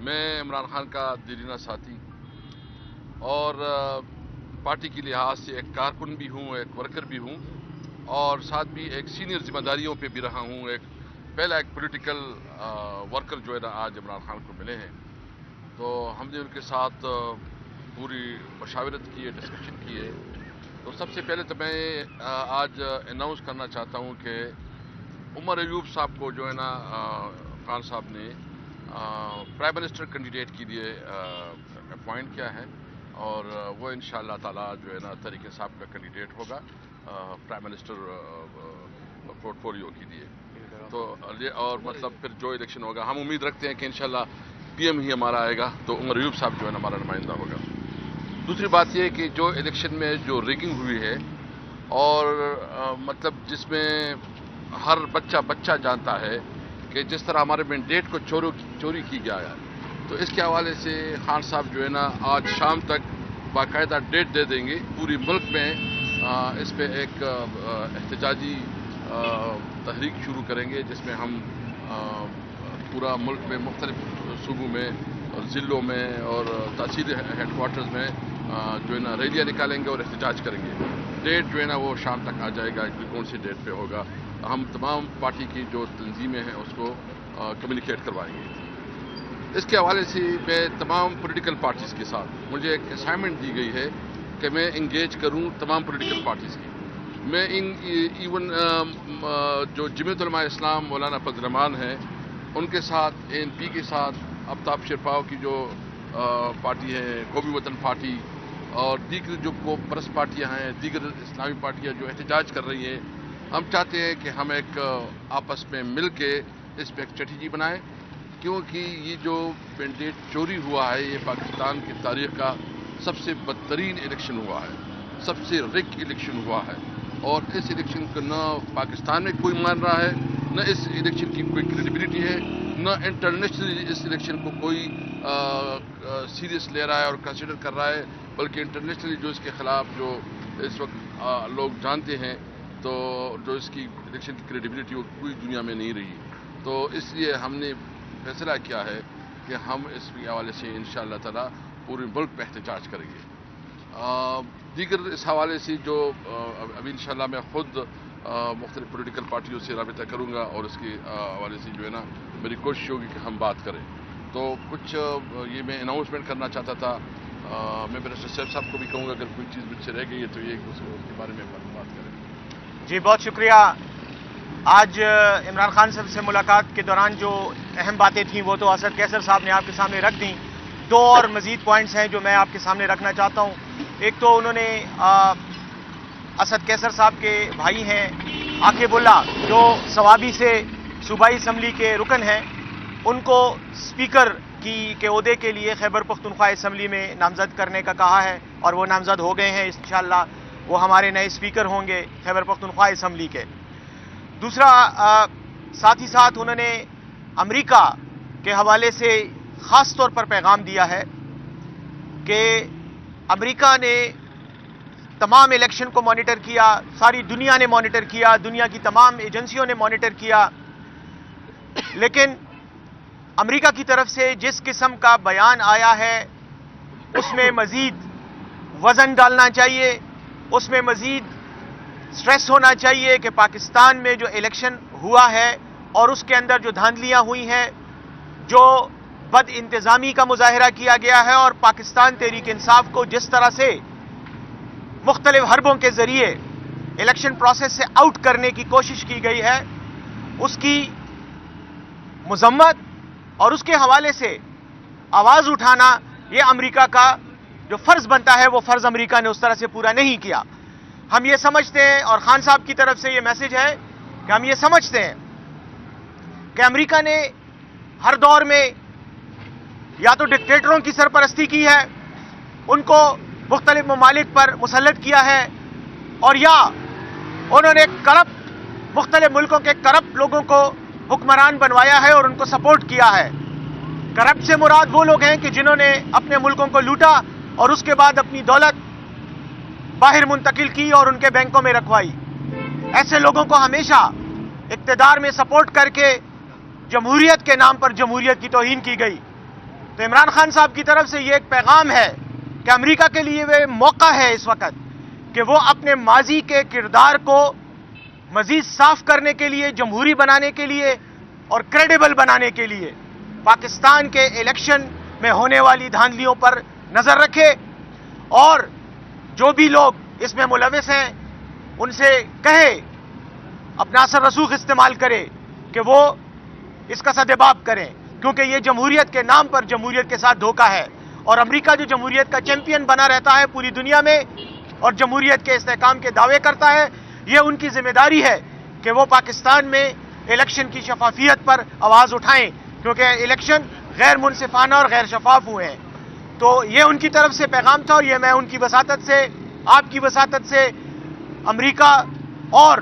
मैं इमरान खान का दिलीना साथी और पार्टी के लिहाज से एक कारकुन भी हूँ, एक वर्कर भी हूँ और साथ भी एक सीनियर जिम्मेदारियों पे भी रहा हूँ। पहला एक पॉलिटिकल वर्कर जो है ना आज इमरान खान को मिले हैं, तो हमने उनके साथ पूरी मशावरत की है, डिस्कशन की है। तो सबसे पहले तो मैं आज अनाउंस करना चाहता हूँ कि उमर अयूब साहब को जो है ना खान साहब ने प्राइम मिनिस्टर कैंडिडेट के लिए अपॉइंट किया है और वो इंशाअल्लाह ताला जो है ना तरीके साहब का कैंडिडेट होगा प्राइम मिनिस्टर पोर्टफोलियो के लिए। तो और मतलब फिर जो इलेक्शन होगा हम उम्मीद रखते हैं कि इंशाअल्लाह पीएम ही हमारा आएगा, तो उमर अयूब साहब जो है ना हमारा नुमाइंदा होगा। दूसरी बात यह कि जो इलेक्शन में जो रिगिंग हुई है और मतलब जिसमें हर बच्चा जानता है कि जिस तरह हमारे मैंडेट को चोरी की गया है, तो इसके हवाले से खान साहब जो है ना आज शाम तक बाकायदा डेट दे देंगे। पूरी मुल्क में इस पर एक एहतजाजी तहरीक शुरू करेंगे जिसमें हम पूरा मुल्क में मुख्तलिफ सूबों में और ज़िलों में और तहसील हेडकोार्टर्स में जो है ना रैलियाँ निकालेंगे और एहतजाज करेंगे। डेट जो है ना वो शाम तक आ जाएगा कि कौन सी डेट पे होगा। हम तमाम पार्टी की जो तंजीमें हैं उसको कम्युनिकेट करवाएंगे। इसके हवाले से मैं तमाम पॉलिटिकल पार्टीज़ के साथ मुझे एक असाइनमेंट दी गई है कि मैं इंगेज करूं तमाम पॉलिटिकल पार्टीज़ की। मैं इवन जो जमीयत उलमा इस्लाम मौलाना फजल रहमान हैं उनके साथ, ANP के साथ, आफ्ताब शेरपाव की जो पार्टी है कौमी वतन पार्टी और दीगर जो को परस पार्टियाँ हैं, दीगर इस्लामी पार्टियाँ जो एहतजाज कर रही हैं, हम चाहते हैं कि हम एक आपस में मिल के इस पर एक स्ट्रेटजी बनाएं, क्योंकि ये जो मैंडेट चोरी हुआ है ये पाकिस्तान की तारीख का सबसे बदतरीन इलेक्शन हुआ है, सबसे रिग इलेक्शन हुआ है और इस इलेक्शन को न पाकिस्तान में कोई मान रहा है, न इस इलेक्शन की कोई क्रेडिबिलिटी है, न इंटरनेशनली इस इलेक्शन को कोई सीरियस ले रहा है और कंसिडर कर रहा है, बल्कि इंटरनेशनली जो इसके ख़िलाफ़ जो इस वक्त लोग जानते हैं तो जो इसकी इलेक्शन की क्रेडिबिलिटी वो पूरी दुनिया में नहीं रही। तो इसलिए हमने फैसला किया है कि हम इस हवाले से इंशाअल्लाह ताला पूरे मुल्क में एहतजाज करेंगे। दीगर इस हवाले से जो अभी इंशाअल्लाह मैं ख़ुद मुख्तलिफ पॉलिटिकल पार्टियों से रब्ता करूँगा और इसके हवाले से जो है ना मेरी कोशिश होगी कि हम बात करें। तो कुछ ये मैं अनाउंसमेंट करना चाहता था। मैं मिनिस्टर साहब को भी कहूँगा अगर कोई चीज़ मुझसे रह गई है तो ये उसके बारे में बात करें। जी बहुत शुक्रिया। आज इमरान खान साहब से मुलाकात के दौरान जो अहम बातें थीं वो तो असद कैसर साहब ने आपके सामने रख दी। दो और मज़ीद पॉइंट्स हैं जो मैं आपके सामने रखना चाहता हूँ। एक तो उन्होंने असद कैसर साहब के भाई हैं आकिबुल्ला जो सवाबी से सूबाई असम्बली के रुकन हैं, उनको स्पीकर के ओहदे के लिए खैबर पख्तूनख्वा असम्बली में नामजद करने का कहा है और वो नामजद हो गए हैं। इंशाअल्लाह वो हमारे नए स्पीकर होंगे खैबर पख्तूनख्वा असम्बली के। दूसरा साथ ही साथ उन्होंने अमेरिका के हवाले से ख़ास तौर पर पैगाम दिया है कि अमेरिका ने तमाम इलेक्शन को मॉनिटर किया, सारी दुनिया ने मॉनिटर किया, दुनिया की तमाम एजेंसियों ने मॉनिटर किया, लेकिन अमेरिका की तरफ से जिस किस्म का बयान आया है उसमें मज़ीद वज़न डालना चाहिए, उसमें मज़ीद स्ट्रेस होना चाहिए कि पाकिस्तान में जो इलेक्शन हुआ है और उसके अंदर जो धांधलियां हुई हैं, जो बद इंतज़ामी का मुजाहिरा किया गया है और पाकिस्तान तहरीक इंसाफ को जिस तरह से मुख्तलिफ हरबों के ज़रिए इलेक्शन प्रोसेस से आउट करने की कोशिश की गई है, उसकी मज़म्मत और उसके हवाले से आवाज़ उठाना ये अमेरिका का जो फ़र्ज़ बनता है वो फ़र्ज़ अमेरिका ने उस तरह से पूरा नहीं किया। हम ये समझते हैं और खान साहब की तरफ से ये मैसेज है कि हम ये समझते हैं कि अमेरिका ने हर दौर में या तो डिक्टेटरों की सरपरस्ती की है, उनको मुख्तलिफ ममालिक पर मुसल्लत किया है, और या उन्होंने करप्ट मुख्तलिफ मुल्कों के करप्ट लोगों को हुक्मरान बनवाया है और उनको सपोर्ट किया है। करप्ट से मुराद वो लोग हैं कि जिन्होंने अपने मुल्कों को लूटा और उसके बाद अपनी दौलत बाहर मुंतकिल की और उनके बैंकों में रखवाई। ऐसे लोगों को हमेशा इक़्तिदार में सपोर्ट करके जमहूरियत के नाम पर जमहूरियत की तौहीन की गई। تو عمران خان صاحب کی طرف سے یہ ایک پیغام ہے کہ امریکہ کے لیے وہ موقع ہے اس وقت کہ وہ اپنے ماضی کے کردار کو مزید صاف کرنے کے لیے، جمہوری بنانے کے لیے اور کریڈیبل بنانے کے لیے پاکستان کے الیکشن میں ہونے والی دھاندلیوں پر نظر رکھے، اور جو بھی لوگ اس میں ملوث ہیں ان سے کہے، اپنا اثر رسوخ استعمال کرے کہ وہ اس کا سدباب کریں، کیونکہ یہ جمہوریت کے نام پر جمہوریت کے ساتھ دھوکہ ہے، اور امریکہ جو جمہوریت کا چیمپئن بنا رہتا ہے پوری دنیا میں اور جمہوریت کے استحکام کے دعوے کرتا ہے، یہ ان کی ذمہ داری ہے کہ وہ پاکستان میں الیکشن کی شفافیت پر آواز اٹھائیں، کیونکہ الیکشن غیر منصفانہ اور غیر شفاف ہوئے ہیں۔ تو یہ ان کی طرف سے پیغام تھا، اور یہ میں ان کی وساطت سے، آپ کی وساطت سے امریکہ اور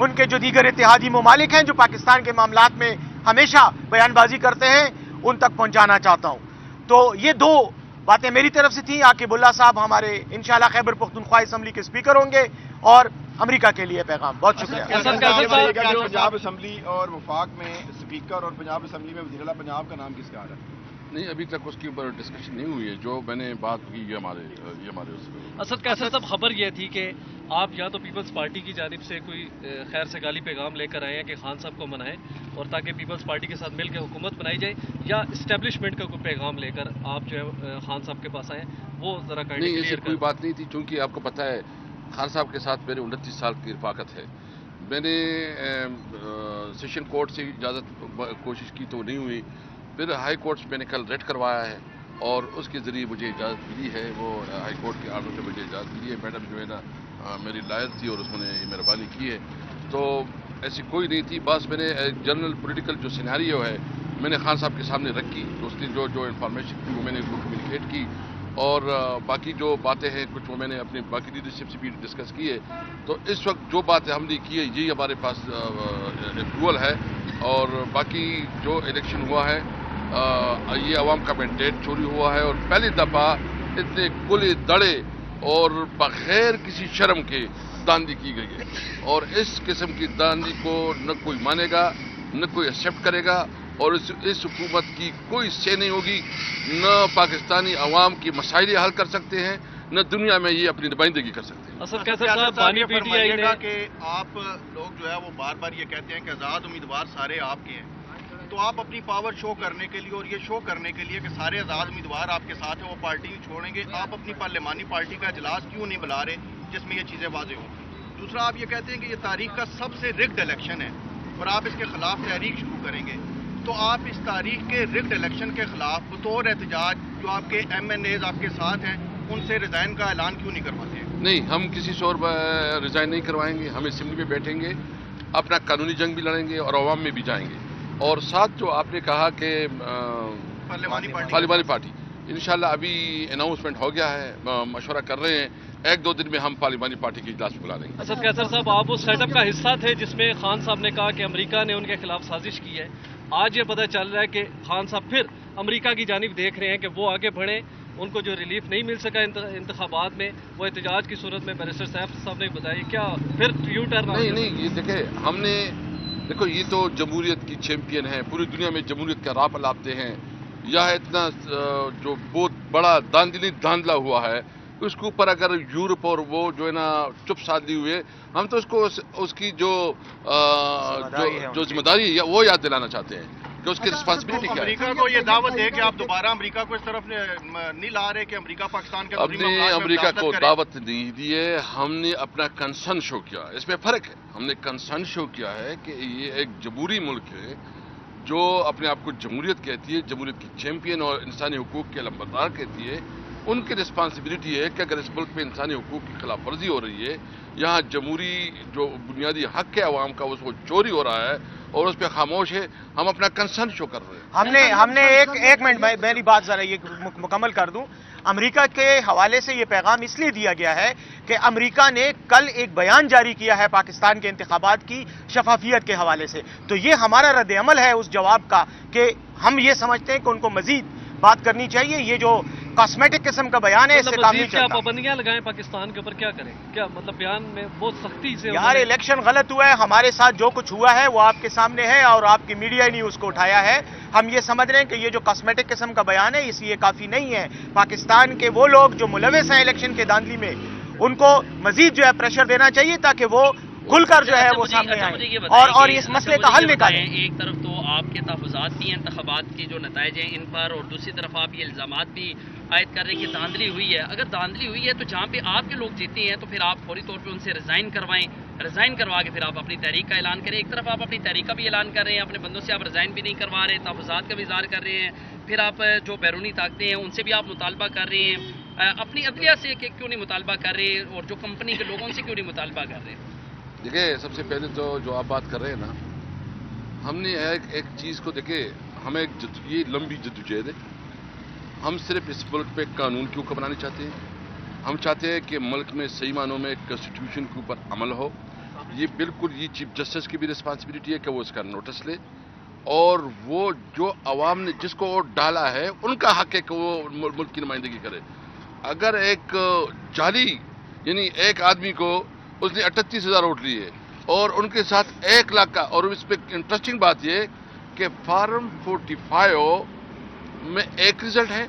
ان کے جو دیگر اتحادی ممالک ہیں جو پاکستان کے معاملات میں ہمیشہ بیان بازی کرتے ہیں ان تک پہنچانا چاہتا ہوں۔ تو یہ دو باتیں میری طرف سے تھیں۔ عاقب اللہ صاحب ہمارے انشاءاللہ خیبر پختونخوا اسمبلی کے اسپیکر ہوں گے، اور امریکہ کے لیے پیغام۔ بہت شکریہ۔ پنجاب اسمبلی اور وفاق میں اسپیکر اور پنجاب اسمبلی میں وزیر اعلیٰ پنجاب کا نام کس کا آ رہا ہے؟ نہیں، ابھی تک اس کے اوپر ڈسکشن نہیں ہوئی ہے۔ جو میں نے بات کی یہ ہمارے اس میں اسد قیصر صاحب، خبر یہ تھی کہ آپ یا تو پیپلز پارٹی کی جانب سے کوئی خیر سے گالی پیغام لے کر آئے ہیں کہ خان صاحب کو منائیں اور تاکہ پیپلز پارٹی کے ساتھ مل کے حکومت بنائی جائے، یا اسٹیبلشمنٹ کا کوئی پیغام لے کر آپ جو ہے خان صاحب کے پاس آئے، وہ ذرا نہیں، ایسی کوئی بات نہیں تھی، چونکہ آپ کو پتہ ہے خان صاحب کے ساتھ میرے 29 سال کی رفاقت ہے۔ میں نے سیشن کورٹ سے اجازت کوشش کی تو نہیں ہوئی، پھر ہائی کورٹ سے میں نے کل ریٹ کروایا ہے اور اس کے ذریعے مجھے اجازت ملی ہے۔ وہ ہائی کورٹ کے آرڈر سے مجھے اجازت ملی ہے۔ میڈم جو ہے نا میری لائر تھی اور اس نے یہ مہربانی کی ہے، تو ایسی کوئی نہیں تھی۔ بس میں نے جنرل پولیٹیکل جو سیناریو ہے میں نے خان صاحب کے سامنے رکھی، اس کی جو انفارمیشن تھی وہ میں نے ان کو کمیونیکیٹ کی، اور باقی جو باتیں ہیں کچھ وہ میں نے اپنی باقی لیڈرشپ سے بھی ڈسکس کی ہے۔ تو اس وقت جو باتیں ہم نے کی ہے یہی ہمارے پاس اپروول ہے، اور باقی جو الیکشن ہوا ہے یہ عوام کا مینڈیٹ چوری ہوا ہے، اور پہلی دفعہ اتنے کھلے دڑے اور بغیر کسی شرم کے داندلی کی گئی ہے، اور اس قسم کی داندلی کو نہ کوئی مانے گا نہ کوئی ایکسیپٹ کرے گا، اور اس حکومت کی کوئی سے نہیں ہوگی، نہ پاکستانی عوام کی مسائل حل کر سکتے ہیں، نہ دنیا میں یہ اپنی نمائندگی کر سکتے ہیں۔ اسد قیصر صاحب، بانی پی ٹی آئی نے کہ آپ لوگ جو ہے وہ بار بار یہ کہتے ہیں کہ آزاد امیدوار سارے آپ کے ہیں، تو آپ اپنی پاور شو کرنے کے لیے اور یہ شو کرنے کے لیے کہ سارے آزاد امیدوار آپ کے ساتھ ہیں، وہ پارٹی نہیں چھوڑیں گے، آپ اپنی پارلیمانی پارٹی کا اجلاس کیوں نہیں بلا رہے جس میں یہ چیزیں واضح ہوں؟ دوسرا، آپ یہ کہتے ہیں کہ یہ تاریخ کا سب سے رگڈ الیکشن ہے اور آپ اس کے خلاف تحریک شروع کریں گے، تو آپ اس تاریخ کے رگڈ الیکشن کے خلاف بطور احتجاج جو آپ کے ایم این ایز آپ کے ساتھ ہیں ان سے ریزائن کا اعلان کیوں نہیں کرواتے ہیں؟ نہیں، ہم کسی سے اور ریزائن نہیں کروائیں گے، ہم اسمبلی میں بیٹھیں گے، اپنا قانونی جنگ بھی لڑیں گے اور عوام میں بھی جائیں گے۔ اور ساتھ جو آپ نے کہا کہ پارلیمانی پارٹی، انشاءاللہ ابھی اناؤنسمنٹ ہو گیا ہے، مشورہ کر رہے ہیں، 1-2 دن میں ہم پارلیمانی پارٹی کی اجلاس بلا لیں گے۔ اسد قیصر صاحب، آپ اس سیٹ اپ کا حصہ تھے جس میں خان صاحب نے کہا کہ امریکہ نے ان کے خلاف سازش کی ہے۔ آج یہ پتہ چل رہا ہے کہ خان صاحب پھر امریکہ کی جانب دیکھ رہے ہیں کہ وہ آگے بڑھیں، ان کو جو ریلیف نہیں مل سکا انتخابات میں، وہ احتجاج کی صورت میں بیرسٹر صاحب نے بتایا، کیا پھر یو ٹرن؟ نہیں، یہ دیکھو یہ تو جمہوریت کی چیمپئن ہے، پوری دنیا میں جمہوریت کا راپ الاپتے ہیں، یہاں اتنا جو بہت بڑا دھاندلا ہوا ہے، اس کے اوپر اگر یورپ اور وہ جو ہے نا چپ سادھلی ہوئے، ہم تو اس کی جو ذمہ داری ہے وہ یاد دلانا چاہتے ہیں کہ اس کی رسپانسبلٹی کیا ہے۔ امریکہ کو یہ دعوت ہے کہ آپ دوبارہ امریکہ کو اس طرف نہیں لا رہے کہ امریکہ پاکستان کے ہم نے امریکہ کو دعوت نہیں دی ہے، ہم نے اپنا کنسرن شو کیا، اس میں فرق ہے۔ ہم نے کنسرن شو کیا ہے کہ یہ ایک جمہوری ملک ہے جو اپنے آپ کو جمہوریت کہتی ہے، جمہوریت کی چیمپئن اور انسانی حقوق کے علمبردار کہتی ہے، ان کی رسپانسبلٹی ہے کہ اگر اس ملک میں انسانی حقوق کی خلاف ورزی ہو رہی ہے، یہاں جمہوری جو بنیادی حق ہے عوام کا وہ چوری ہو رہا ہے اور اس پہ خاموش ہے، ہم اپنا کنسرن شو کر رہے ہیں۔ ہم نے ایک منٹ میری بات ذرا یہ مکمل کر دوں۔ امریکہ کے حوالے سے یہ پیغام اس لیے دیا گیا ہے کہ امریکہ نے کل ایک بیان جاری کیا ہے پاکستان کے انتخابات کی شفافیت کے حوالے سے، تو یہ ہمارا رد عمل ہے اس جواب کا کہ ہم یہ سمجھتے ہیں کہ ان کو مزید بات کرنی چاہیے۔ یہ جو कॉस्मेटिक किस्म का बयान है, इससे काम नहीं क्या चलता। पाबंदियां लगाएं पाकिस्तान के ऊपर, क्या करें? क्या मतलब बयान में बहुत सख्ती से यार इलेक्शन गलत हुआ है, हमारे साथ जो कुछ हुआ है वो आपके सामने है और आपकी मीडिया ने उसको उठाया है। हम ये समझ रहे हैं कि ये जो कॉस्मेटिक किस्म का बयान है ये काफी नहीं है। पाकिस्तान के वो लोग जो मुलविस हैं इलेक्शन के धांधली में, उनको मजीद जो है प्रेशर देना चाहिए ताकि वो खुलकर जो है वो सामने आए और इस मसले का हल निकालें। एक तरफ तो आपके तहफ़्फ़ुज़ात भी हैं इंतख़ाबात के जो नताइज हैं इन पर, और दूसरी तरफ आप ये इल्ज़ामात भी आयद कर रहे हैं कि धांधली हुई है। अगर धांधली हुई है तो जहाँ पे आपके लोग जीते हैं तो फिर आप फौरी तौर पे उनसे रिज़ाइन करवाएं, रिज़ाइन करवा के फिर आप अपनी तहरीक का ऐलान करें। एक तरफ आप अपनी तहरीक का भी ऐलान कर रहे हैं, अपने बंदों से आप रिज़ाइन भी नहीं करवा रहे, तहफ़्फ़ुज़ात का भी इज़हार कर रहे हैं, फिर आप जो बैरूनी ताकतें हैं उनसे भी आप मुतालबा कर रहे हैं, अपनी अदलिया से क्यों नहीं मुतालबा कर रहे, और जो कंपनी के लोगों से क्यों नहीं मुतालबा कर रहे? देखिए, सबसे पहले तो जो आप बात कर रहे हैं ना, हमने एक चीज़ को देखे, हमें ये लंबी जद्दोजहद है। हम सिर्फ इस मुल्क पे कानून क्यों बनाना चाहते हैं? हम चाहते हैं कि मुल्क में सही मानों में कॉन्स्टिट्यूशन के ऊपर अमल हो। ये बिल्कुल ये चीफ जस्टिस की भी रिस्पॉन्सिबिलिटी है कि वो इसका नोटिस ले, और वो जो अवाम ने जिसको वोट डाला है उनका हक है कि वो मुल्क की नुमाइंदगी करे। अगर एक जाली यानी एक आदमी को उसने 38,000 वोट लिए और उनके साथ 1 लाख का, और इस पर इंटरेस्टिंग बात ये कि फार्म 45 में एक रिजल्ट है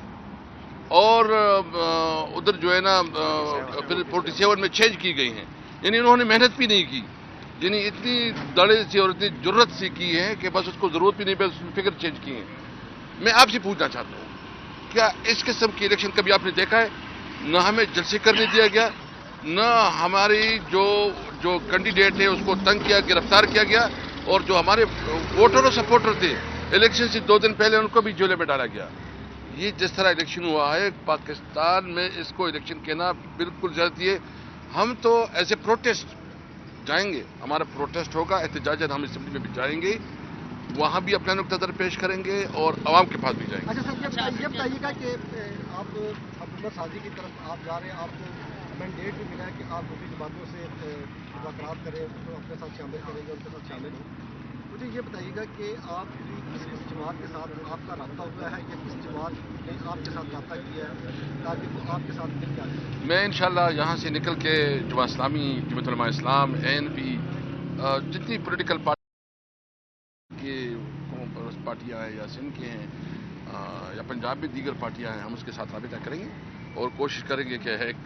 और उधर जो है ना फिर 47 में चेंज की गई हैं। यानी उन्होंने मेहनत भी नहीं की, यानी इतनी दड़े से और इतनी जरूरत से की है कि बस उसको जरूरत भी नहीं, बस फिगर चेंज की है। मैं आपसे पूछना चाहता हूँ, क्या इस किस्म की इलेक्शन कभी आपने देखा है? न हमें जलसे करने दिया गया, न हमारी जो कैंडिडेट है उसको तंग किया, गिरफ्तार किया गया, और जो हमारे वोटर और सपोर्टर थे इलेक्शन से 2 दिन पहले उनको भी जेल में डाला गया। ये जिस तरह इलेक्शन हुआ है पाकिस्तान में, इसको इलेक्शन कहना बिल्कुल ज्यादती है। हम तो ऐसे प्रोटेस्ट जाएंगे, हमारा प्रोटेस्ट होगा, एहतजाजन हम असेंबली में भी जाएंगे, वहाँ भी अपना नुक्ता नज़र पेश करेंगे और आवाम के पास भी जाएंगे। अच्छा सर, ये बताइएगा कि आप हुकूमत साजी की तरफ आप जा रहे हैं, आपको मैंडेट भी मिला है कि आप दूसरी जमातों से मुज़ाकरात करें, उसको अपने साथ शामिल करेंगे, उनके साथ शामिल हो। मुझे ये बताइएगा कि आप किस जमात के साथ आपका रब्ता हुआ है या किस जमात ने आपके साथ रब्ता किया है ताकि वो आपके साथ मिल जाए? मैं इंशाल्लाह यहाँ से निकल के जमात इस्लामी, जमात उलमा इस्लाम, ANP, जितनी पॉलिटिकल पार्टियाँ हैं या सिंध के हैं या पंजाब में दीगर पार्टियाँ हैं, हम उसके साथ राबिता करेंगे और कोशिश करेंगे कि एक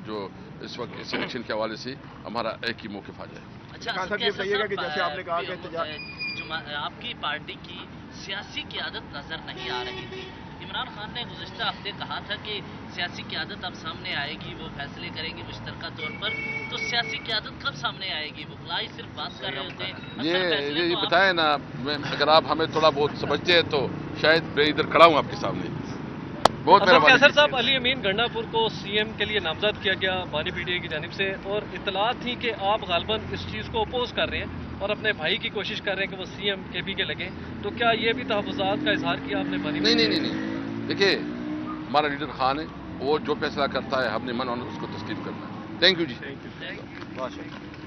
जो इस वक्त इस इलेक्शन के हवाले से हमारा एक ही मौक़िफ़ आ जाए। अच्छा सर, ये बताइएगा कि जैसे आपने कहा कि आपकी पार्टी की सियासी क़यादत नजर नहीं आ रही थी। इमरान खान ने गुज़िश्ता हफ्ते कहा था कि सियासी क़यादत अब सामने आएगी, वो फैसले करेंगे मुश्तरका तौर पर। तो सियासी क़यादत कब सामने आएगी? वो खिलाई सिर्फ बात कर रहे होते। ये बताए ना, अगर आप हमें थोड़ा बहुत समझते हैं तो शायद मैं इधर खड़ा हूँ आपके सामने। बहुत कैसर साहब, अली अमीन गंडापुर को CM के लिए नामजद किया गया बानी PTI की जानिब से, और इतलात थी कि आप गालबन इस चीज़ को अपोज कर रहे हैं और अपने भाई की कोशिश कर रहे हैं कि वो CM KP के लगे। तो क्या ये भी तहफ़्फ़ुज़ात का इजहार किया आपने बानी? नहीं। देखिए, हमारा लीडर खान है, वो जो फैसला करता है हमने मन उसको तस्लीम करना है। थैंक यू जी। बहुत शुक्रिया।